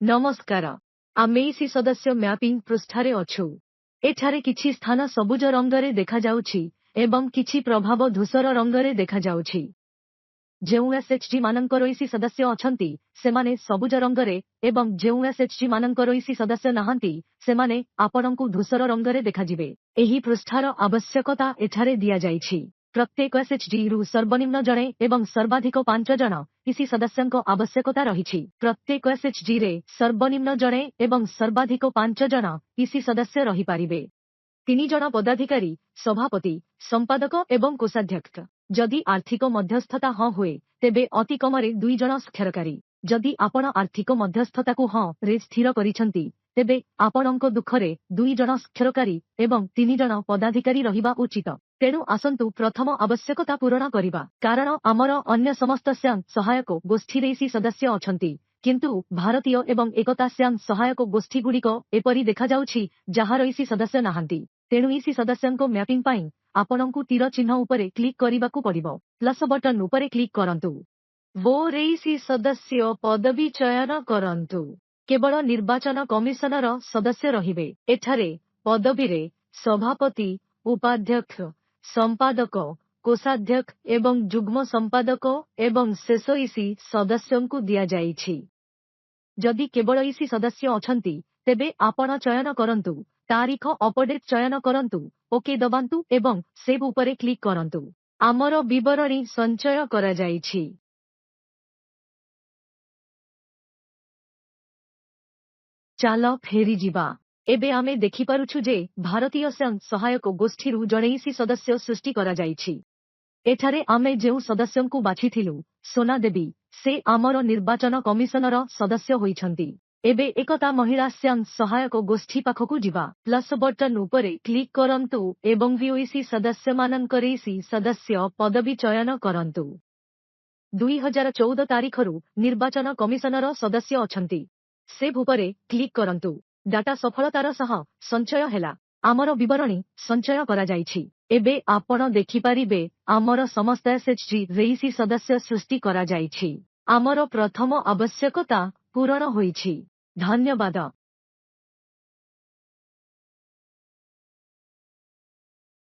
नमस्कार आमे एसी सदस्य मैपिंग पृष्ठारे अछु एठारे किछि स्थान सबुज रंगरे देखा जाउछि एवं किछि प्रभाव धूसर रंगरे देखा जाउछि जेउ एसएचजी मानकर एसी सदस्य अछंती सेमाने सबुज रंगरे एवं जेउ एसएचजी मानकर एसी सदस्य नाहंती सेमाने आपणंकु धूसर रंगरे देखा जिवे एही पृष्ठार आवश्यकता एठारे दिया जाइछि प्रत्येक एसएचजी रु सर्वनिम्न जणे एवं सर्वाधिक 5 जण इसी सदस्यंको आवश्यकता रहिछि प्रत्येक एसएचजी रे सर्वनिम्न जणे एवं सर्वाधिक 5 जण इसी सदस्य रहि पारिबे 3 जण पदाधिकारी सभापति संपादक एवं कोषाध्यक्ष जदि आर्थिक मध्यस्थता हाँ हुए तेबे अति कमरे 2 जण स्थिरकारी जदि आपण आर्थिक मध्यस्थता को हाँ रे स्थिर करिसंती तेबे आपणंको दुखरे 2 जण स्थिरकारी एवं 3 जण पदाधिकारी रहिबा उचित तेणु आसंतु प्रथम आवश्यकता पूरण करिबा कारण आमर अन्य समस्त स्यां सहायक गोष्ठी रेसी सदस्य अछंती किंतु भारतीय एवं एकता स्यां सहायक गोष्ठी गुड़िक एपरी देखा जाउछि जहार इसी सदस्य नाहंती तेणु इसी सदस्यंको मैपिंग पाई आपणंकु तीर चिन्ह उपरे क्लिक करिबाकु पड़िबो प्लस बटन उपरे क्लिक करंतु वो रेसी सदस्य पदवी चयन करंतु केवल निर्वाचन कमिशनर सदस्य रहिबे एठारे पदवी रे सभापति उपाध्यक्ष संपादक कोषाध्यक्ष एवं जुग्म संपादक एवं शेष इसी सदस्यंकु दिया जाइछि जदि केवल इसी सदस्य अछंती तेबे आपण चयन करंतु तारीख अपडेट चयन करंतु ओके दबांतु एवं सेव उपरे क्लिक करंतु आमर विवरणी संचय करा जाइछि चालो फेरी जिबा एबे आमे देखि पारुछु जे भारतीय संघ सहायक गोष्ठीरु जणेइसी सदस्य सृष्टि करा जाइछि एठारे आमे जेउ सदस्यंकु बाछिथिलु सोना देवी से आमर निर्वाचन कमिशनर सदस्य होइछंती एबे एकता महिला संघ सहायक गोष्ठी पाखकु जिबा प्लस बटन उपरे क्लिक करंतु एवं वीओईसी सदस्य माननकरेसी सदस्य पदवी चयन करंतु 2014 तारिखरु निर्वाचन कमिशनर सदस्य अछंती सेव उपरे क्लिक करंतु डाटा सफलतार सह संचय हेला आमर विवरणी संचय करा जाइछि एबे आपण देखि पारिबे आमर समस्त एसएचजी रेइसी सदस्य सृष्टि करा जाइछि आमर प्रथम आवश्यकता पूर्ण होइछि धन्यवाद।